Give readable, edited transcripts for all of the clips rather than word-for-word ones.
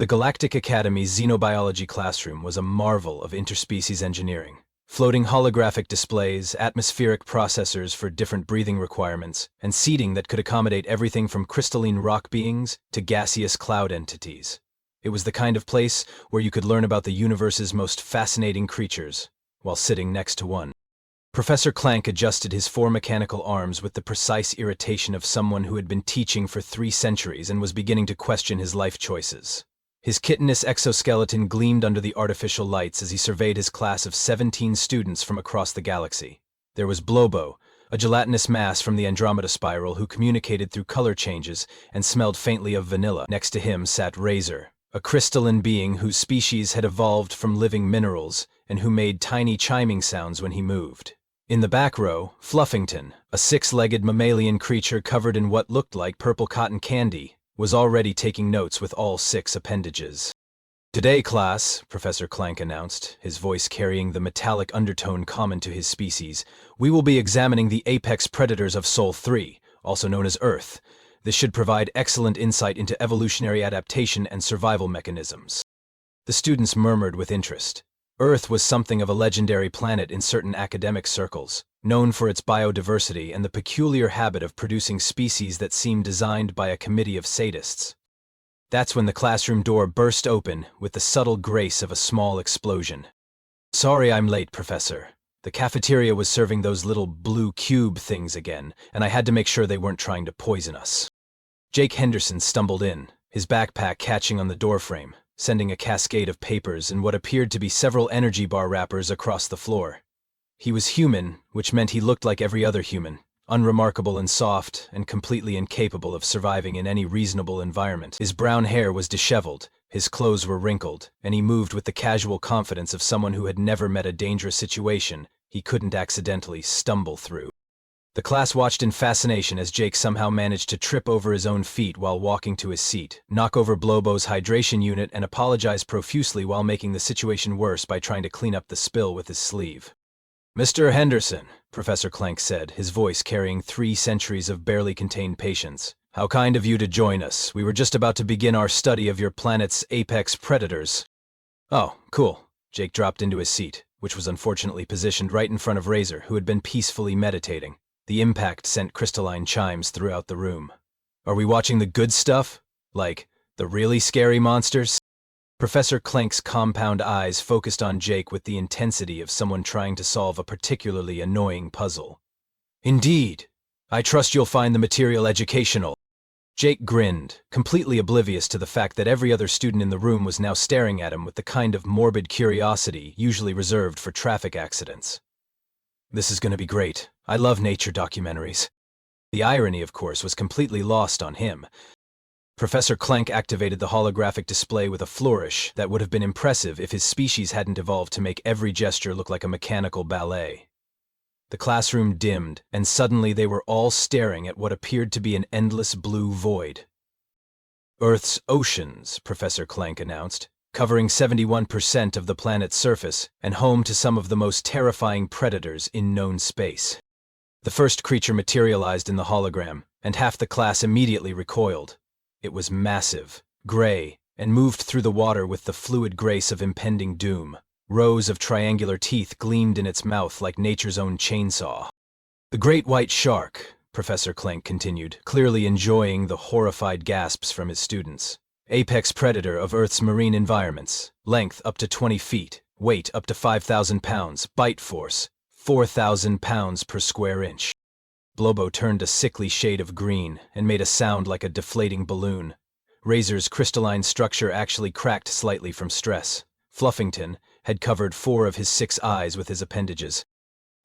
Galactic Academy's xenobiology classroom was a marvel of interspecies engineering. Floating holographic displays, atmospheric processors for different breathing requirements, and seating that could accommodate everything from crystalline rock beings to gaseous cloud entities. It was the kind of place where you could learn about the universe's most fascinating creatures, while sitting next to one. Professor Clank adjusted his four mechanical arms with the precise irritation of someone who had been teaching for 3 centuries and was beginning to question his life choices. His chitinous exoskeleton gleamed under the artificial lights as he surveyed his class of 17 students from across the galaxy. There was Blobo, a gelatinous mass from the Andromeda spiral who communicated through color changes and smelled faintly of vanilla. Next to him sat Razor, a crystalline being whose species had evolved from living minerals and who made tiny chiming sounds when he moved. In the back row, Fluffington, a 6-legged mammalian creature covered in what looked like purple cotton candy, was already taking notes with all 6 appendages. "Today, class," Professor Clank announced, his voice carrying the metallic undertone common to his species, "we will be examining the apex predators of Sol 3, also known as Earth. This should provide excellent insight into evolutionary adaptation and survival mechanisms." The students murmured with interest. Earth was something of a legendary planet in certain academic circles, known for its biodiversity and the peculiar habit of producing species that seemed designed by a committee of sadists. That's when the classroom door burst open with the subtle grace of a small explosion. "Sorry I'm late, Professor. The cafeteria was serving those little blue cube things again, and I had to make sure they weren't trying to poison us." Jake Henderson stumbled in, his backpack catching on the doorframe, sending a cascade of papers and what appeared to be several energy bar wrappers across the floor. He was human, which meant he looked like every other human, unremarkable and soft, and completely incapable of surviving in any reasonable environment. His brown hair was disheveled, his clothes were wrinkled, and he moved with the casual confidence of someone who had never met a dangerous situation he couldn't accidentally stumble through. The class watched in fascination as Jake somehow managed to trip over his own feet while walking to his seat, knock over Blobo's hydration unit, and apologize profusely while making the situation worse by trying to clean up the spill with his sleeve. "Mr. Henderson," Professor Clank said, his voice carrying 3 centuries of barely contained patience, "how kind of you to join us. We were just about to begin our study of your planet's apex predators." "Oh, cool." Jake dropped into his seat, which was unfortunately positioned right in front of Razor, who had been peacefully meditating. The impact sent crystalline chimes throughout the room. "Are we watching the good stuff? Like, the really scary monsters?" Professor Clank's compound eyes focused on Jake with the intensity of someone trying to solve a particularly annoying puzzle. "Indeed. I trust you'll find the material educational." Jake grinned, completely oblivious to the fact that every other student in the room was now staring at him with the kind of morbid curiosity usually reserved for traffic accidents. "This is going to be great. I love nature documentaries." The irony, of course, was completely lost on him. Professor Clank activated the holographic display with a flourish that would have been impressive if his species hadn't evolved to make every gesture look like a mechanical ballet. The classroom dimmed, and suddenly they were all staring at what appeared to be an endless blue void. "Earth's oceans," Professor Clank announced, covering 71% of the planet's surface and home to some of the most terrifying predators in known space. The first creature materialized in the hologram, and half the class immediately recoiled. It was massive, gray, and moved through the water with the fluid grace of impending doom. Rows of triangular teeth gleamed in its mouth like nature's own chainsaw. "The great white shark," Professor Clank continued, clearly enjoying the horrified gasps from his students. "Apex predator of Earth's marine environments. Length up to 20 feet. Weight up to 5,000 pounds. Bite force 4,000 pounds per square inch." Blobo turned a sickly shade of green and made a sound like a deflating balloon. Razor's crystalline structure actually cracked slightly from stress. Fluffington had covered 4 of his 6 eyes with his appendages.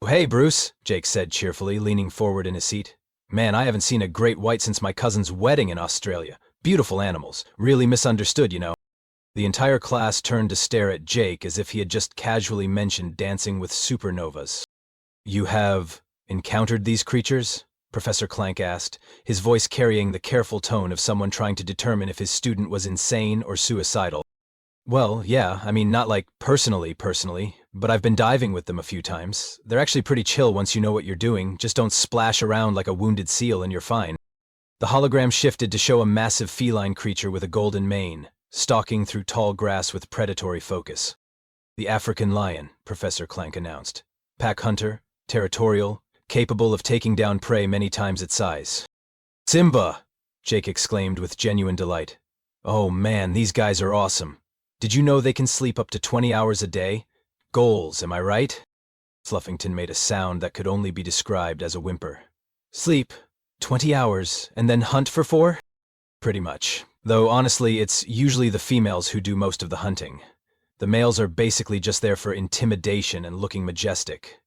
"Hey, Bruce," Jake said cheerfully, leaning forward in his seat. "Man, I haven't seen a great white since my cousin's wedding in Australia. Beautiful animals. Really misunderstood, you know." The entire class turned to stare at Jake as if he had just casually mentioned dancing with supernovas. "You have encountered these creatures?" Professor Clank asked, his voice carrying the careful tone of someone trying to determine if his student was insane or suicidal. "Well, yeah, I mean, not like personally, but I've been diving with them a few times. They're actually pretty chill once you know what you're doing. Just don't splash around like a wounded seal and you're fine." The hologram shifted to show a massive feline creature with a golden mane, stalking through tall grass with predatory focus. The African lion, Professor Clank announced. Pack hunter, territorial, capable of taking down prey many times its size. Simba! Jake exclaimed with genuine delight. Oh man, these guys are awesome. Did you know they can sleep up to 20 hours a day? Goals, am I right? Fluffington made a sound that could only be described as a whimper. Sleep, 20 hours, and then hunt for 4? Pretty much. Though honestly, it's usually the females who do most of the hunting. The males are basically just there for intimidation and looking majestic.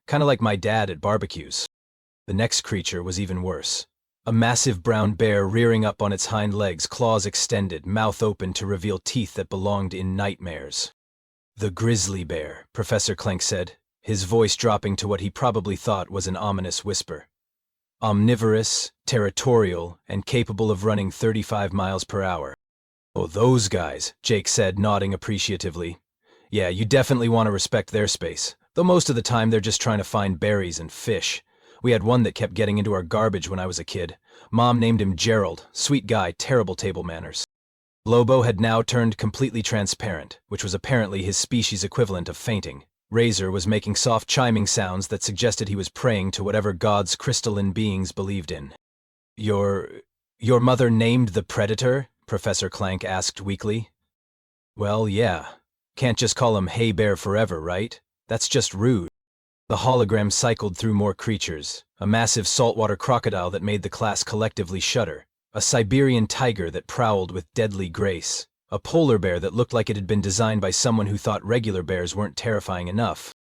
Kinda like my dad at barbecues. The next creature was even worse. A massive brown bear rearing up on its hind legs, claws extended, mouth open to reveal teeth that belonged in nightmares. The grizzly bear, Professor Clank said, his voice dropping to what he probably thought was an ominous whisper. Omnivorous, territorial, and capable of running 35 miles per hour. Oh, those guys, Jake said, nodding appreciatively. Yeah, you definitely want to respect their space, though most of the time they're just trying to find berries and fish. We had one that kept getting into our garbage when I was a kid. Mom named him Gerald, sweet guy, terrible table manners. Lobo had now turned completely transparent, which was apparently his species' equivalent of fainting. Razor was making soft chiming sounds that suggested he was praying to whatever gods crystalline beings believed in. Your mother named the predator? Professor Clank asked weakly. Well, yeah. Can't just call him Hey Bear forever, right? That's just rude. The hologram cycled through more creatures, a massive saltwater crocodile that made the class collectively shudder, a Siberian tiger that prowled with deadly grace, a polar bear that looked like it had been designed by someone who thought regular bears weren't terrifying enough.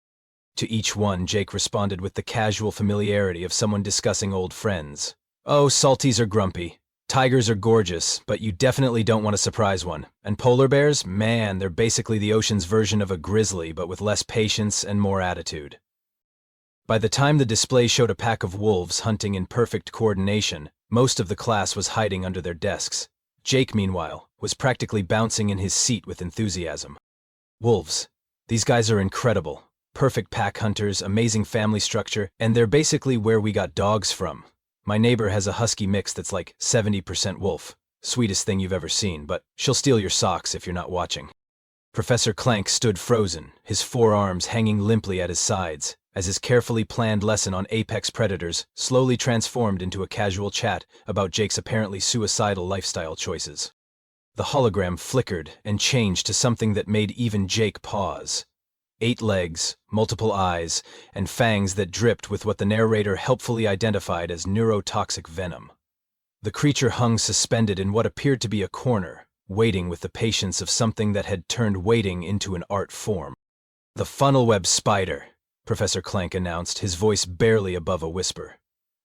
To each one, Jake responded with the casual familiarity of someone discussing old friends. Oh, salties are grumpy. Tigers are gorgeous, but you definitely don't want to surprise one. And polar bears, man, they're basically the ocean's version of a grizzly, but with less patience and more attitude. By the time the display showed a pack of wolves hunting in perfect coordination, most of the class was hiding under their desks. Jake, meanwhile, was practically bouncing in his seat with enthusiasm. Wolves. These guys are incredible. Perfect pack hunters, amazing family structure, and they're basically where we got dogs from. My neighbor has a husky mix that's like 70% wolf. Sweetest thing you've ever seen, but she'll steal your socks if you're not watching. Professor Clank stood frozen, his forearms hanging limply at his sides, as his carefully planned lesson on apex predators slowly transformed into a casual chat about Jake's apparently suicidal lifestyle choices. The hologram flickered and changed to something that made even Jake pause. 8 legs, multiple eyes, and fangs that dripped with what the narrator helpfully identified as neurotoxic venom. The creature hung suspended in what appeared to be a corner, waiting with the patience of something that had turned waiting into an art form. The funnel-web spider, Professor Clank announced, his voice barely above a whisper.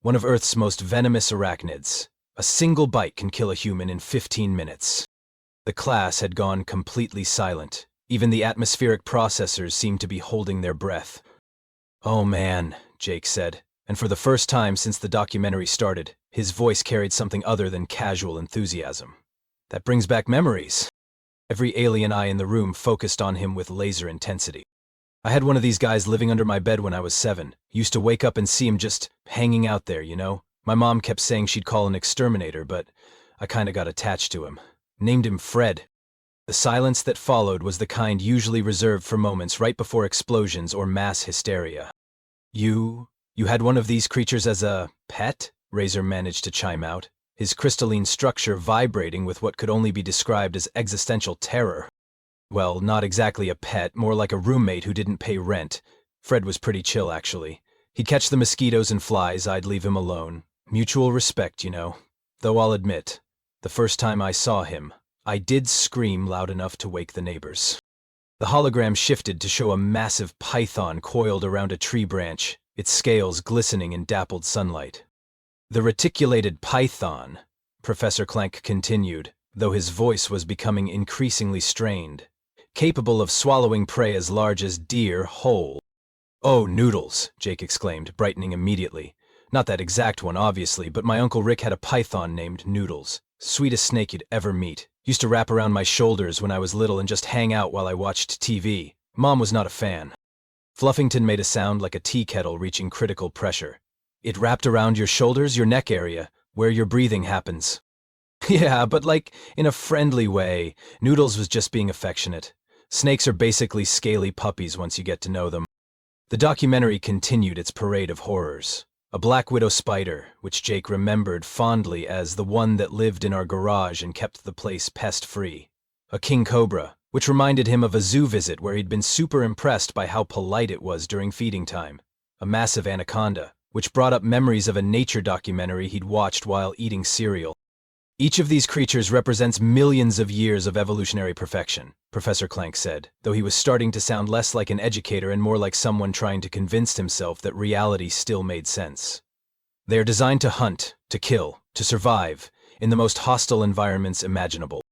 One of Earth's most venomous arachnids. A single bite can kill a human in 15 minutes. The class had gone completely silent. Even the atmospheric processors seemed to be holding their breath. Oh man, Jake said, and for the first time since the documentary started, his voice carried something other than casual enthusiasm. That brings back memories. Every alien eye in the room focused on him with laser intensity. I had one of these guys living under my bed when I was 7. Used to wake up and see him just hanging out there, you know? My mom kept saying she'd call an exterminator, but I kinda got attached to him. Named him Fred. The silence that followed was the kind usually reserved for moments right before explosions or mass hysteria. You had one of these creatures as a pet? Razor managed to chime out, his crystalline structure vibrating with what could only be described as existential terror. Well, not exactly a pet, more like a roommate who didn't pay rent. Fred was pretty chill, actually. He'd catch the mosquitoes and flies, I'd leave him alone. Mutual respect, you know. Though I'll admit, the first time I saw him, I did scream loud enough to wake the neighbors. The hologram shifted to show a massive python coiled around a tree branch, its scales glistening in dappled sunlight. The reticulated python, Professor Clank continued, though his voice was becoming increasingly strained, capable of swallowing prey as large as deer whole. Oh, noodles, Jake exclaimed, brightening immediately. Not that exact one, obviously, but my Uncle Rick had a python named Noodles. Sweetest snake you'd ever meet. Used to wrap around my shoulders when I was little and just hang out while I watched TV. Mom was not a fan. Fluffington made a sound like a tea kettle reaching critical pressure. It wrapped around your shoulders, your neck area, where your breathing happens. Yeah, but like, in a friendly way. Noodles was just being affectionate. Snakes are basically scaly puppies once you get to know them. The documentary continued its parade of horrors. A black widow spider, which Jake remembered fondly as the one that lived in our garage and kept the place pest-free. A king cobra, which reminded him of a zoo visit where he'd been super impressed by how polite it was during feeding time. A massive anaconda, which brought up memories of a nature documentary he'd watched while eating cereal. Each of these creatures represents millions of years of evolutionary perfection, Professor Clank said, though he was starting to sound less like an educator and more like someone trying to convince himself that reality still made sense. They are designed to hunt, to kill, to survive, in the most hostile environments imaginable.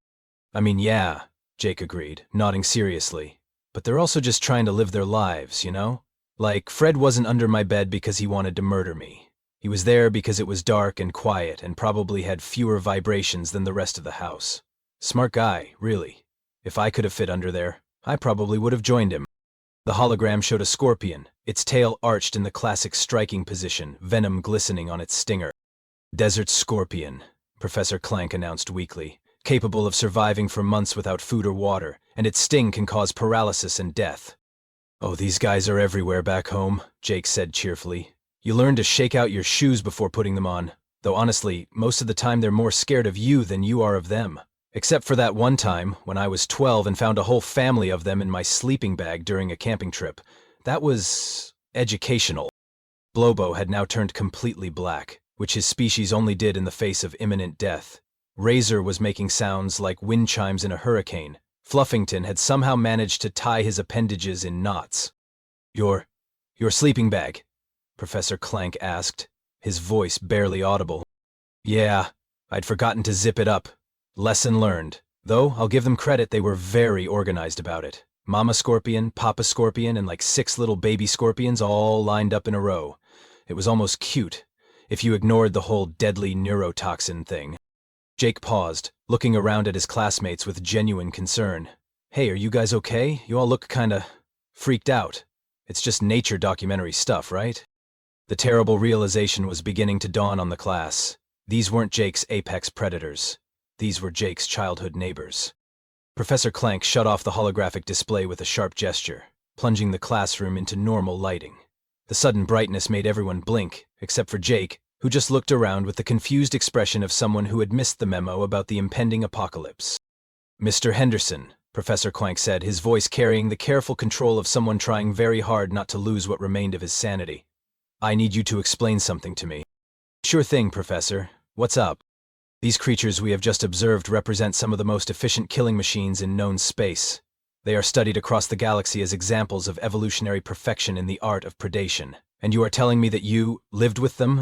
I mean, yeah, Jake agreed, nodding seriously, but they're also just trying to live their lives, you know? Like, Fred wasn't under my bed because he wanted to murder me. He was there because it was dark and quiet and probably had fewer vibrations than the rest of the house. Smart guy, really. If I could have fit under there, I probably would have joined him. The hologram showed a scorpion, its tail arched in the classic striking position, venom glistening on its stinger. Desert scorpion, Professor Clank announced weakly, capable of surviving for months without food or water, and its sting can cause paralysis and death. Oh, these guys are everywhere back home, Jake said cheerfully. You learn to shake out your shoes before putting them on, though honestly, most of the time they're more scared of you than you are of them. Except for that one time, when I was 12 and found a whole family of them in my sleeping bag during a camping trip. That was educational. Blobo had now turned completely black, which his species only did in the face of imminent death. Razor was making sounds like wind chimes in a hurricane. Fluffington had somehow managed to tie his appendages in knots. Your sleeping bag? Professor Clank asked, his voice barely audible. Yeah, I'd forgotten to zip it up. Lesson learned. Though, I'll give them credit, they were very organized about it. Mama scorpion, Papa scorpion, and like 6 little baby scorpions all lined up in a row. It was almost cute, if you ignored the whole deadly neurotoxin thing. Jake paused, looking around at his classmates with genuine concern. Hey, are you guys okay? You all look kinda freaked out. It's just nature documentary stuff, right? The terrible realization was beginning to dawn on the class. These weren't Jake's apex predators. These were Jake's childhood neighbors. Professor Clank shut off the holographic display with a sharp gesture, plunging the classroom into normal lighting. The sudden brightness made everyone blink, except for Jake, who just looked around with the confused expression of someone who had missed the memo about the impending apocalypse. Mr. Henderson, Professor Clank said, his voice carrying the careful control of someone trying very hard not to lose what remained of his sanity. I need you to explain something to me. Sure thing, Professor. What's up? These creatures we have just observed represent some of the most efficient killing machines in known space. They are studied across the galaxy as examples of evolutionary perfection in the art of predation. And you are telling me that you lived with them?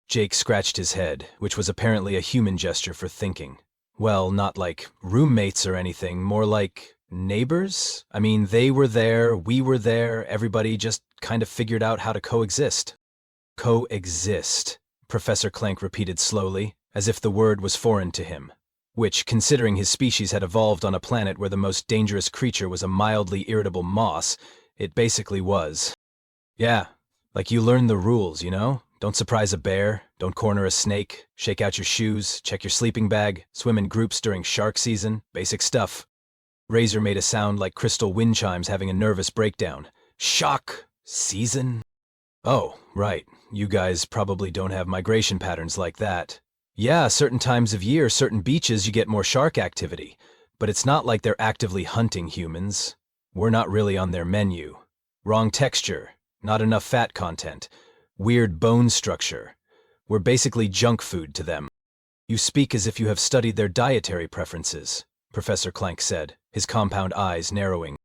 Jake scratched his head, which was apparently a human gesture for thinking. Well, not like roommates or anything, more like neighbors? I mean, they were there, we were there, everybody just kind of figured out how to coexist. Coexist, Professor Clank repeated slowly, as if the word was foreign to him. Which, considering his species had evolved on a planet where the most dangerous creature was a mildly irritable moss, it basically was. Yeah, like you learn the rules, you know? Don't surprise a bear, don't corner a snake, shake out your shoes, check your sleeping bag, swim in groups during shark season, basic stuff. Razor made a sound like crystal wind chimes having a nervous breakdown. Shock season? Oh, right. You guys probably don't have migration patterns like that. Yeah, certain times of year, certain beaches, you get more shark activity. But it's not like they're actively hunting humans. We're not really on their menu. Wrong texture, not enough fat content, weird bone structure. We're basically junk food to them. You speak as if you have studied their dietary preferences, Professor Clank said, his compound eyes narrowing.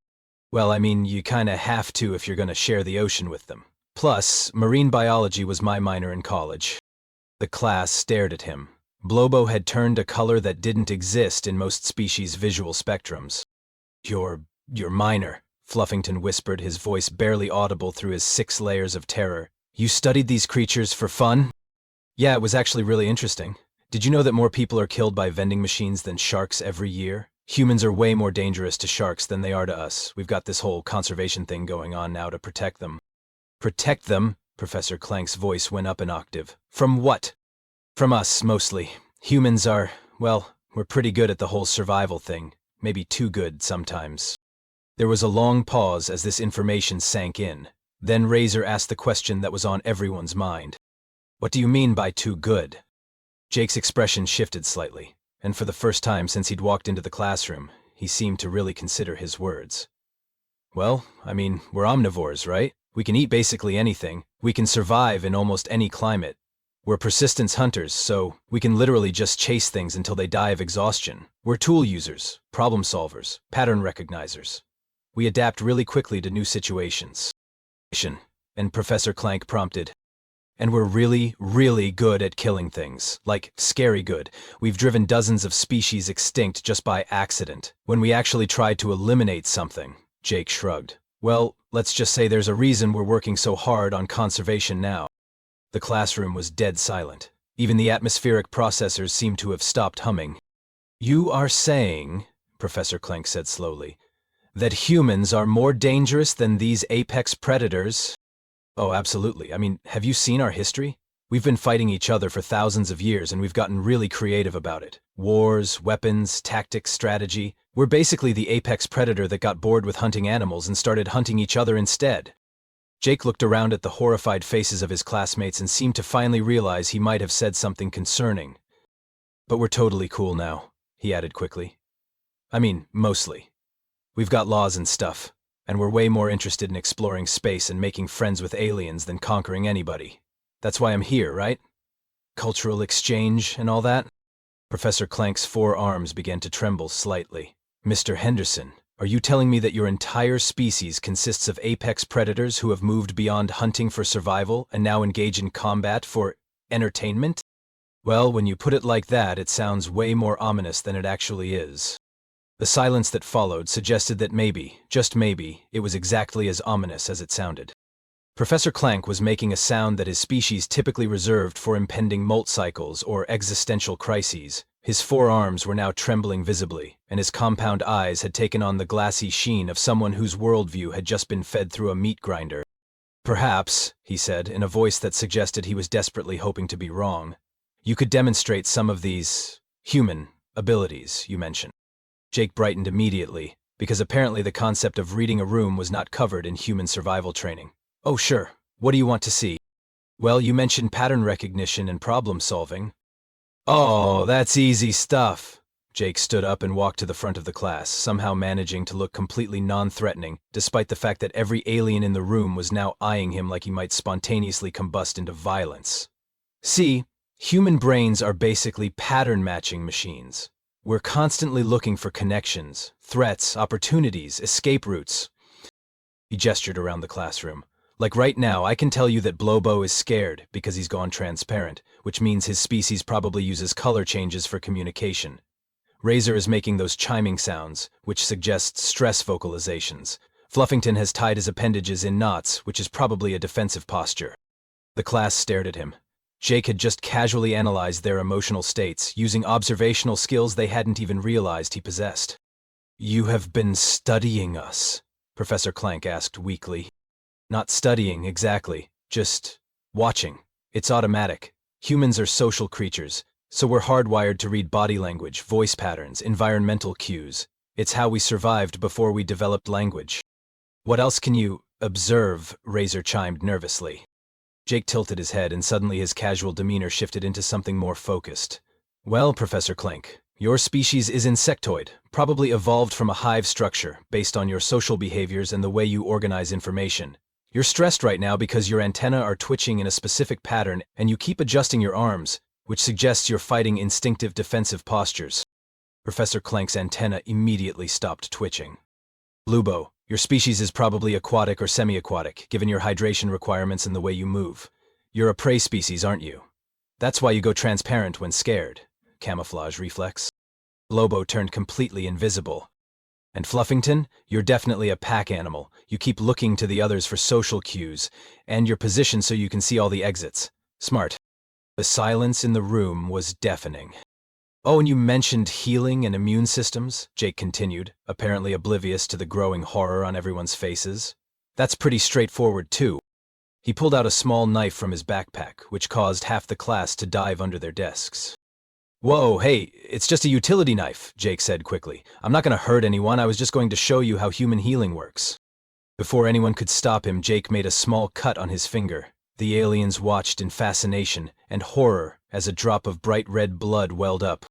Well, I mean, you kinda have to if you're gonna share the ocean with them. Plus, marine biology was my minor in college. The class stared at him. Blobo had turned a color that didn't exist in most species' visual spectrums. Your minor, Fluffington whispered, his voice barely audible through his 6 layers of terror. You studied these creatures for fun? Yeah, it was actually really interesting. Did you know that more people are killed by vending machines than sharks every year? Humans are way more dangerous to sharks than they are to us. We've got this whole conservation thing going on now to protect them. Protect them? Professor Clank's voice went up an octave. From what? From us, mostly. Humans are, Well, we're pretty good at the whole survival thing, maybe too good sometimes. There was a long pause as this information sank in. Then Razor asked the question that was on everyone's mind. What do you mean by too good? Jake's expression shifted slightly, and for the first time since he'd walked into the classroom, he seemed to really consider his words. Well, we're omnivores, right? We can eat basically anything. We can survive in almost any climate. We're persistence hunters, so we can literally just chase things until they die of exhaustion. We're tool users, problem solvers, pattern recognizers. We adapt really quickly to new situations. And Professor Clank prompted. And we're really, really good at killing things. Like, scary good. We've driven dozens of species extinct just by accident. When we actually tried to eliminate something, Jake shrugged. Well, let's just say there's a reason we're working so hard on conservation now. The classroom was dead silent. Even the atmospheric processors seemed to have stopped humming. You are saying, Professor Clank said slowly, that humans are more dangerous than these apex predators? Oh, absolutely. Have you seen our history? We've been fighting each other for thousands of years, and we've gotten really creative about it. Wars, weapons, tactics, strategy. We're basically the apex predator that got bored with hunting animals and started hunting each other instead. Jake looked around at the horrified faces of his classmates and seemed to finally realize he might have said something concerning. But we're totally cool now, he added quickly. Mostly. We've got laws and stuff, and we're way more interested in exploring space and making friends with aliens than conquering anybody. That's why I'm here, right? Cultural exchange and all that? Professor Clank's forearms began to tremble slightly. Mr. Henderson, are you telling me that your entire species consists of apex predators who have moved beyond hunting for survival and now engage in combat for entertainment? Well, when you put it like that, it sounds way more ominous than it actually is. The silence that followed suggested that maybe, just maybe, it was exactly as ominous as it sounded. Professor Clank was making a sound that his species typically reserved for impending molt cycles or existential crises. His forearms were now trembling visibly, and his compound eyes had taken on the glassy sheen of someone whose worldview had just been fed through a meat grinder. Perhaps, he said, in a voice that suggested he was desperately hoping to be wrong, you could demonstrate some of these human abilities you mentioned. Jake brightened immediately, because apparently the concept of reading a room was not covered in human survival training. Oh, sure. What do you want to see? Well, you mentioned pattern recognition and problem solving. Oh, that's easy stuff. Jake stood up and walked to the front of the class, somehow managing to look completely non-threatening, despite the fact that every alien in the room was now eyeing him like he might spontaneously combust into violence. See, human brains are basically pattern-matching machines. We're constantly looking for connections, threats, opportunities, escape routes. He gestured around the classroom. Like right now, I can tell you that Blobo is scared because he's gone transparent, which means his species probably uses color changes for communication. Razor is making those chiming sounds, which suggests stress vocalizations. Fluffington has tied his appendages in knots, which is probably a defensive posture. The class stared at him. Jake had just casually analyzed their emotional states, using observational skills they hadn't even realized he possessed. You have been studying us, Professor Clank asked weakly. Not studying, exactly. Just watching. It's automatic. Humans are social creatures, so we're hardwired to read body language, voice patterns, environmental cues. It's how we survived before we developed language. What else can you observe? Razor chimed nervously. Jake tilted his head, and suddenly his casual demeanor shifted into something more focused. Well, Professor Clank, your species is insectoid, probably evolved from a hive structure based on your social behaviors and the way you organize information. You're stressed right now because your antennae are twitching in a specific pattern and you keep adjusting your arms, which suggests you're fighting instinctive defensive postures. Professor Clank's antenna immediately stopped twitching. Lubo, your species is probably aquatic or semi-aquatic, given your hydration requirements and the way you move. You're a prey species, aren't you? That's why you go transparent when scared. Camouflage reflex. Lobo turned completely invisible. And Fluffington, you're definitely a pack animal. You keep looking to the others for social cues, and you're positioned so you can see all the exits. Smart. The silence in the room was deafening. Oh, and you mentioned healing and immune systems, Jake continued, apparently oblivious to the growing horror on everyone's faces. That's pretty straightforward, too. He pulled out a small knife from his backpack, which caused half the class to dive under their desks. Whoa, hey, it's just a utility knife, Jake said quickly. I'm not going to hurt anyone, I was just going to show you how human healing works. Before anyone could stop him, Jake made a small cut on his finger. The aliens watched in fascination and horror as a drop of bright red blood welled up.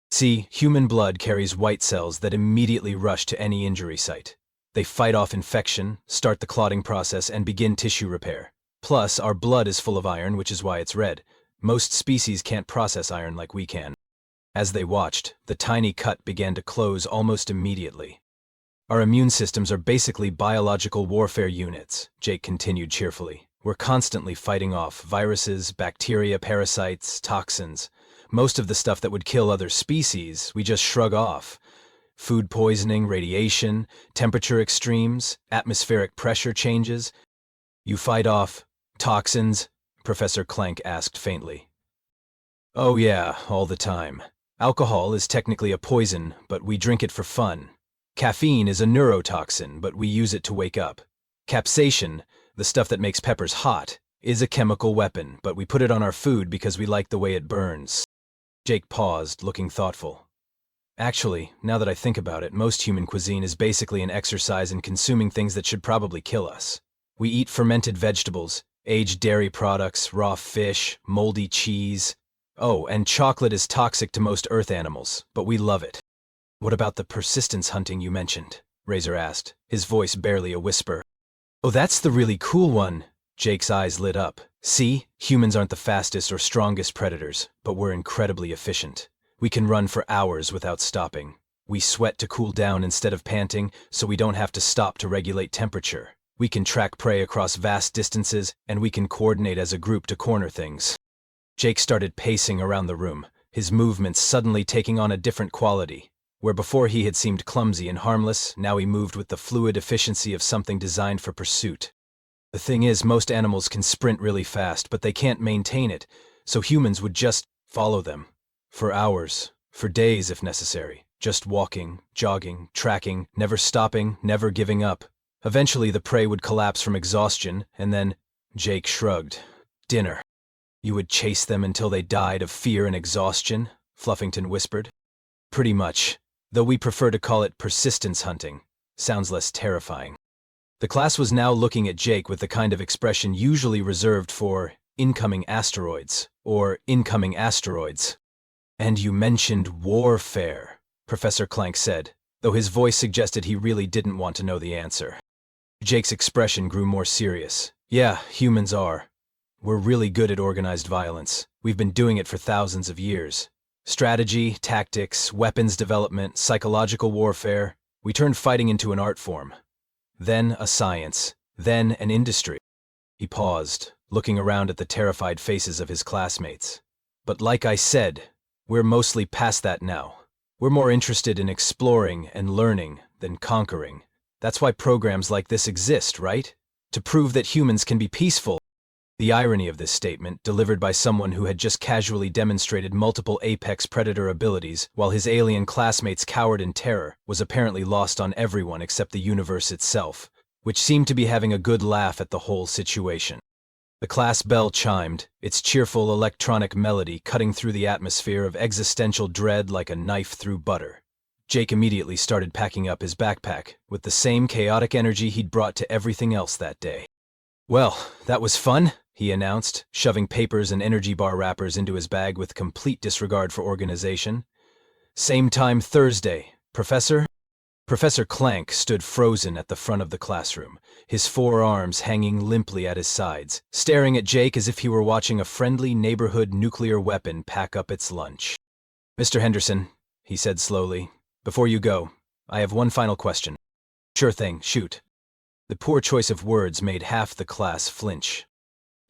See, human blood carries white cells that immediately rush to any injury site. They fight off infection, start the clotting process, and begin tissue repair. Plus, our blood is full of iron, which is why it's red. Most species can't process iron like we can. As they watched, the tiny cut began to close almost immediately. Our immune systems are basically biological warfare units, Jake continued cheerfully. We're constantly fighting off viruses, bacteria, parasites, toxins. Most of the stuff that would kill other species, we just shrug off. Food poisoning, radiation, temperature extremes, atmospheric pressure changes. You fight off toxins? Professor Clank asked faintly. Oh yeah, all the time. Alcohol is technically a poison, but we drink it for fun. Caffeine is a neurotoxin, but we use it to wake up. Capsaicin, the stuff that makes peppers hot, is a chemical weapon, but we put it on our food because we like the way it burns. Jake paused, looking thoughtful. Actually, now that I think about it, most human cuisine is basically an exercise in consuming things that should probably kill us. We eat fermented vegetables, aged dairy products, raw fish, moldy cheese. Oh, and chocolate is toxic to most earth animals, but we love it. What about the persistence hunting you mentioned? Razor asked, his voice barely a whisper. Oh, that's the really cool one. Jake's eyes lit up. See, humans aren't the fastest or strongest predators, but we're incredibly efficient. We can run for hours without stopping. We sweat to cool down instead of panting, so we don't have to stop to regulate temperature. We can track prey across vast distances, and we can coordinate as a group to corner things. Jake started pacing around the room, his movements suddenly taking on a different quality. Where before he had seemed clumsy and harmless, now he moved with the fluid efficiency of something designed for pursuit. The thing is, most animals can sprint really fast, but they can't maintain it, so humans would just follow them. For hours, for days if necessary, just walking, jogging, tracking, never stopping, never giving up. Eventually the prey would collapse from exhaustion, and then, Jake shrugged, dinner. You would chase them until they died of fear and exhaustion? Fluffington whispered. Pretty much, though we prefer to call it persistence hunting. Sounds less terrifying. The class was now looking at Jake with the kind of expression usually reserved for incoming asteroids, or incoming asteroids. And you mentioned warfare, Professor Clank said, though his voice suggested he really didn't want to know the answer. Jake's expression grew more serious. Yeah, humans are. We're really good at organized violence. We've been doing it for thousands of years. Strategy, tactics, weapons development, psychological warfare. We turned fighting into an art form. Then a science. Then an industry. He paused, looking around at the terrified faces of his classmates. But like I said, we're mostly past that now. We're more interested in exploring and learning than conquering. That's why programs like this exist, right? To prove that humans can be peaceful. The irony of this statement, delivered by someone who had just casually demonstrated multiple apex predator abilities while his alien classmates cowered in terror, was apparently lost on everyone except the universe itself, which seemed to be having a good laugh at the whole situation. The class bell chimed, its cheerful electronic melody cutting through the atmosphere of existential dread like a knife through butter. Jake immediately started packing up his backpack, with the same chaotic energy he'd brought to everything else that day. Well, that was fun, he announced, shoving papers and energy bar wrappers into his bag with complete disregard for organization. Same time Thursday, Professor? Professor Clank stood frozen at the front of the classroom, his forearms hanging limply at his sides, staring at Jake as if he were watching a friendly neighborhood nuclear weapon pack up its lunch. Mr. Henderson, he said slowly, before you go, I have one final question. Sure thing, shoot. The poor choice of words made half the class flinch.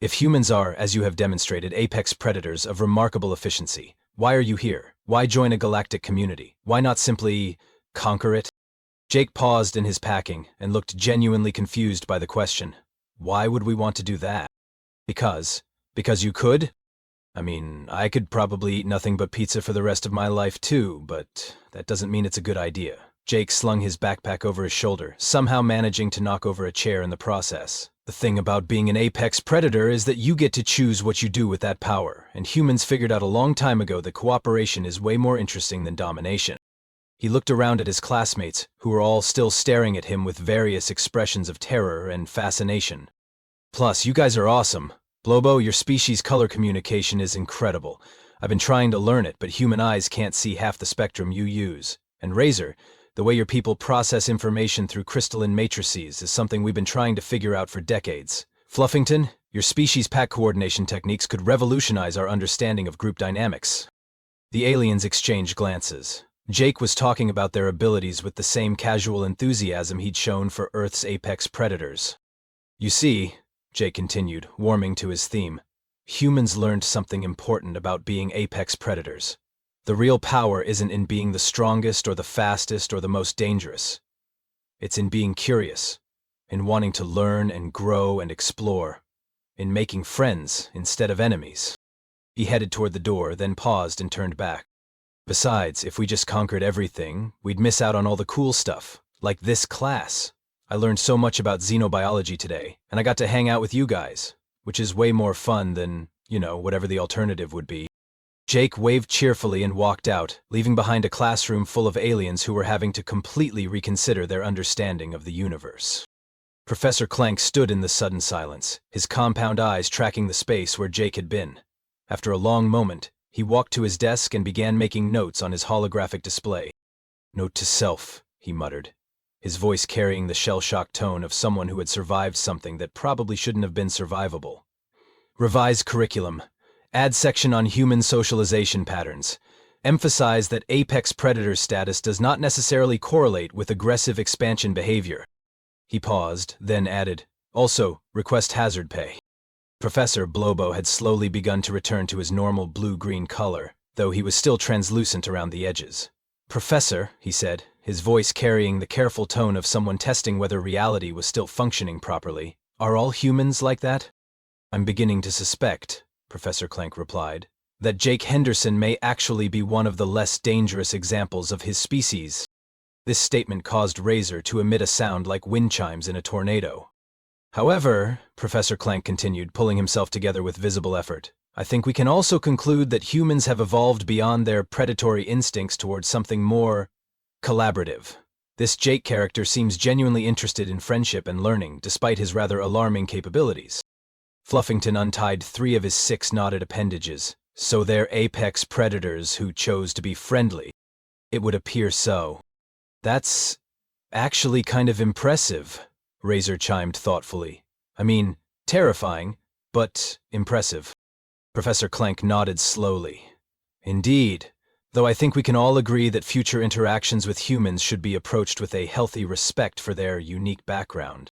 If humans are, as you have demonstrated, apex predators of remarkable efficiency, why are you here? Why join a galactic community? Why not simply conquer it? Jake paused in his packing and looked genuinely confused by the question. Why would we want to do that? Because you could? I mean, I could probably eat nothing but pizza for the rest of my life too, but that doesn't mean it's a good idea. Jake slung his backpack over his shoulder, somehow managing to knock over a chair in the process. The thing about being an apex predator is that you get to choose what you do with that power, and humans figured out a long time ago that cooperation is way more interesting than domination. He looked around at his classmates, who were all still staring at him with various expressions of terror and fascination. Plus, you guys are awesome. Blobo, your species' color communication is incredible. I've been trying to learn it, but human eyes can't see half the spectrum you use. And Razor, the way your people process information through crystalline matrices is something we've been trying to figure out for decades. Fluffington, your species' pack coordination techniques could revolutionize our understanding of group dynamics. The aliens exchanged glances. Jake was talking about their abilities with the same casual enthusiasm he'd shown for Earth's apex predators. You see, Jake continued, warming to his theme, humans learned something important about being apex predators. The real power isn't in being the strongest or the fastest or the most dangerous. It's in being curious, in wanting to learn and grow and explore, in making friends instead of enemies. He headed toward the door, then paused and turned back. Besides, if we just conquered everything, we'd miss out on all the cool stuff, like this class. I learned so much about xenobiology today, and I got to hang out with you guys, which is way more fun than, whatever the alternative would be. Jake waved cheerfully and walked out, leaving behind a classroom full of aliens who were having to completely reconsider their understanding of the universe. Professor Clank stood in the sudden silence, his compound eyes tracking the space where Jake had been. After a long moment, he walked to his desk and began making notes on his holographic display. "Note to self," he muttered, his voice carrying the shell-shocked tone of someone who had survived something that probably shouldn't have been survivable. "Revise curriculum. Add section on human socialization patterns. Emphasize that apex predator status does not necessarily correlate with aggressive expansion behavior." He paused, then added, "Also, request hazard pay." Professor Blobo had slowly begun to return to his normal blue-green color, though he was still translucent around the edges. "Professor," he said, his voice carrying the careful tone of someone testing whether reality was still functioning properly, "are all humans like that?" "I'm beginning to suspect," Professor Clank replied, "that Jake Henderson may actually be one of the less dangerous examples of his species." This statement caused Razor to emit a sound like wind chimes in a tornado. "However," Professor Clank continued, pulling himself together with visible effort, "I think we can also conclude that humans have evolved beyond their predatory instincts towards something more collaborative. This Jake character seems genuinely interested in friendship and learning, despite his rather alarming capabilities." Fluffington untied 3 of his 6 knotted appendages. "So they're apex predators who chose to be friendly." "It would appear so." "That's actually kind of impressive," Razor chimed thoughtfully. "I mean, terrifying, but impressive." Professor Clank nodded slowly. "Indeed, though I think we can all agree that future interactions with humans should be approached with a healthy respect for their unique background."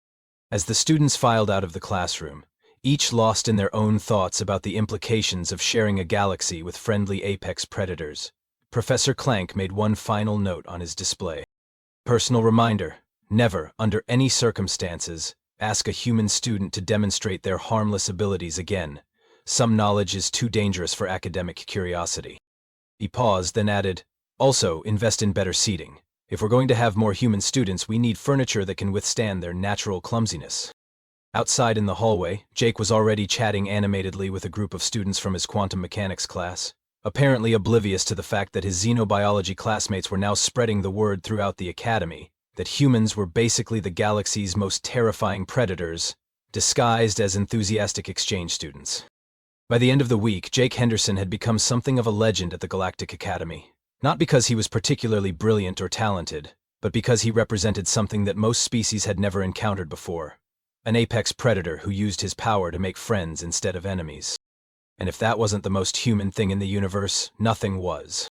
As the students filed out of the classroom, each lost in their own thoughts about the implications of sharing a galaxy with friendly apex predators, Professor Clank made one final note on his display. "Personal reminder, never, under any circumstances, ask a human student to demonstrate their harmless abilities again. Some knowledge is too dangerous for academic curiosity." He paused, then added, "Also, invest in better seating. If we're going to have more human students, we need furniture that can withstand their natural clumsiness." Outside in the hallway, Jake was already chatting animatedly with a group of students from his quantum mechanics class, apparently oblivious to the fact that his xenobiology classmates were now spreading the word throughout the academy that humans were basically the galaxy's most terrifying predators, disguised as enthusiastic exchange students. By the end of the week, Jake Henderson had become something of a legend at the Galactic Academy, not because he was particularly brilliant or talented, but because he represented something that most species had never encountered before. An apex predator who used his power to make friends instead of enemies. And if that wasn't the most human thing in the universe, nothing was.